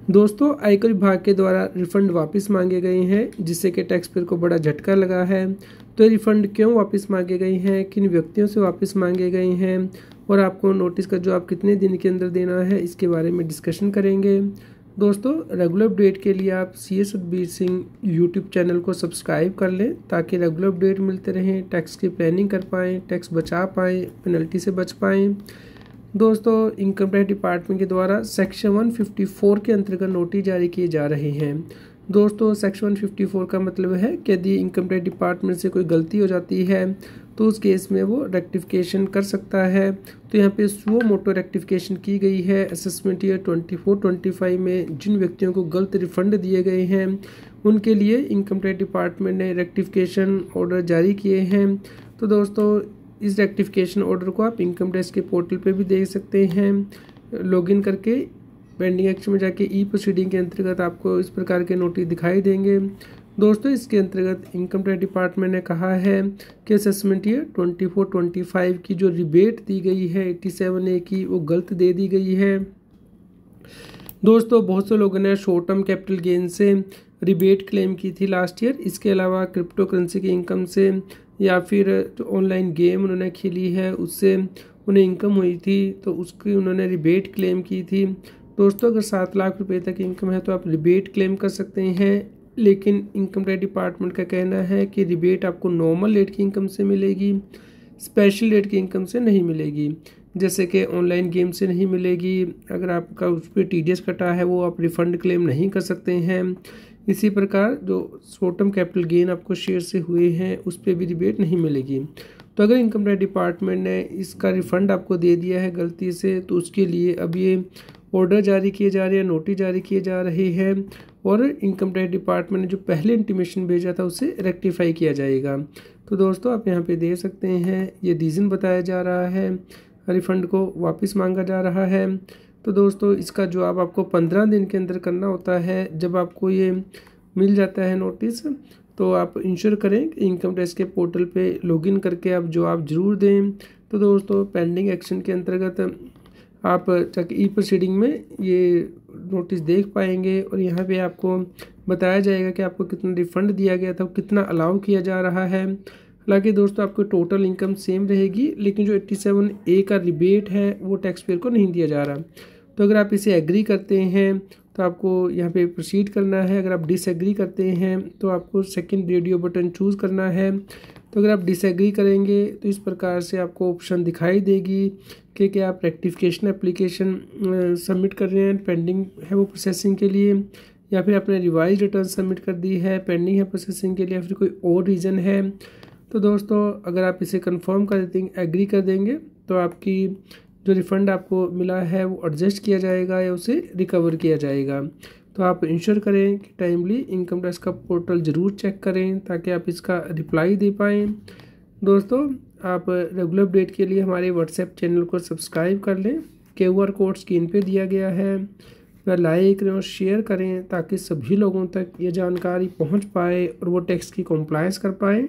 दोस्तों, आयकर विभाग के द्वारा रिफंड वापस मांगे गए हैं, जिससे कि टैक्स पेयर को बड़ा झटका लगा है। तो ये रिफंड क्यों वापस मांगे गए हैं, किन व्यक्तियों से वापस मांगे गए हैं और आपको नोटिस का जवाब कितने दिन के अंदर देना है, इसके बारे में डिस्कशन करेंगे। दोस्तों, रेगुलर अपडेट के लिए आप CS Satbir Singh YouTube channel को सब्सक्राइब कर लें ताकि रेगुलर अपडेट मिलते रहें, टैक्स की प्लानिंग कर पाएँ, टैक्स बचा पाएँ, पेनल्टी से बच पाएँ। दोस्तों, इनकम टैक्स डिपार्टमेंट के द्वारा सेक्शन 154 के अंतर्गत नोटिस जारी किए जा रहे हैं। दोस्तों, सेक्शन 154 का मतलब है कि यदि इनकम टैक्स डिपार्टमेंट से कोई गलती हो जाती है तो उस केस में वो रेक्टिफिकेशन कर सकता है। तो यहाँ पे वो मोटो रेक्टिफिकेशन की गई है। असेसमेंट ईयर 24-25 में जिन व्यक्तियों को गलत रिफंड दिए गए हैं उनके लिए इनकम टैक्स डिपार्टमेंट ने रेक्टिफिकेशन ऑर्डर जारी किए हैं। तो दोस्तों, इस रेक्टिफिकेशन ऑर्डर को आप इनकम टैक्स के पोर्टल पे भी देख सकते हैं। लॉगिन करके पेंडिंग एक्शन में जाके ई प्रोसीडिंग के अंतर्गत आपको इस प्रकार के नोटिस दिखाई देंगे। दोस्तों, इसके अंतर्गत इनकम टैक्स डिपार्टमेंट ने कहा है कि असेसमेंट ईयर 24-25 की जो रिबेट दी गई है 87A की, वो गलत दे दी गई है। दोस्तों, बहुत से लोगों ने शॉर्ट टर्म कैपिटल गेन से रिबेट क्लेम की थी लास्ट ईयर। इसके अलावा क्रिप्टो करेंसी की इनकम से या फिर जो ऑनलाइन गेम उन्होंने खेली है उससे उन्हें इनकम हुई थी, तो उसकी उन्होंने रिबेट क्लेम की थी। दोस्तों, अगर 7 लाख रुपए तक इनकम है तो आप रिबेट क्लेम कर सकते हैं, लेकिन इनकम टैक्स डिपार्टमेंट का कहना है कि रिबेट आपको नॉर्मल रेट की इनकम से मिलेगी, स्पेशल रेट की इनकम से नहीं मिलेगी। जैसे कि ऑनलाइन गेम से नहीं मिलेगी। अगर आपका उस पर TDS कटा है वो आप रिफ़ंड क्लेम नहीं कर सकते हैं। इसी प्रकार जो शॉर्ट टर्म कैपिटल गेन आपको शेयर से हुए हैं उस पर भी रिबेट नहीं मिलेगी। तो अगर इनकम टैक्स डिपार्टमेंट ने इसका रिफ़ंड आपको दे दिया है गलती से, तो उसके लिए अब ये ऑर्डर जारी किए जा रहे हैं, नोटिस जारी किए जा रहे हैं और इनकम टैक्स डिपार्टमेंट ने जो पहले इंटीमेशन भेजा था उसे रेक्टिफाई किया जाएगा। तो दोस्तों, आप यहाँ पे देख सकते हैं ये रीज़न बताया जा रहा है, रिफ़ंड को वापस मांगा जा रहा है। तो दोस्तों, इसका जवाब आपको 15 दिन के अंदर करना होता है। जब आपको ये मिल जाता है नोटिस, तो आप इंश्योर करें कि इनकम टैक्स के पोर्टल पे लॉगिन करके आप जवाब ज़रूर दें। तो दोस्तों, पेंडिंग एक्शन के अंतर्गत आप ई प्रोसीडिंग में ये नोटिस देख पाएंगे और यहाँ पे आपको बताया जाएगा कि आपको कितना रिफ़ंड दिया गया था, कितना अलाउ किया जा रहा है। हालांकि दोस्तों, आपको टोटल इनकम सेम रहेगी, लेकिन जो 87A का रिबेट है वो टैक्स पेयर को नहीं दिया जा रहा। तो अगर आप इसे एग्री करते हैं तो आपको यहाँ पे प्रोसीड करना है। अगर आप डिसएग्री करते हैं तो आपको सेकंड रेडियो बटन चूज़ करना है। तो अगर आप डिसएग्री करेंगे तो इस प्रकार से आपको ऑप्शन दिखाई देगी कि आप रेक्टिफिकेशन एप्लीकेशन सबमिट कर रहे हैं, पेंडिंग है वो प्रोसेसिंग के लिए, या फिर आपने रिवाइज रिटर्न सबमिट कर दी है, पेंडिंग है प्रोसेसिंग के लिए, या फिर कोई और रीज़न है। तो दोस्तों, अगर आप इसे कंफर्म कर देंगे, एग्री कर देंगे, तो आपकी जो रिफ़ंड आपको मिला है वो एडजस्ट किया जाएगा या उसे रिकवर किया जाएगा। तो आप इंश्योर करें कि टाइमली इनकम टैक्स का पोर्टल ज़रूर चेक करें ताकि आप इसका रिप्लाई दे पाएँ। दोस्तों, आप रेगुलर अपडेट के लिए हमारे व्हाट्सएप चैनल को सब्सक्राइब कर लें। QR कोड स्क्रीन पे दिया गया है, वह लाइक करें और शेयर करें ताकि सभी लोगों तक ये जानकारी पहुंच पाए और वो टैक्स की कंप्लायंस कर पाएँ।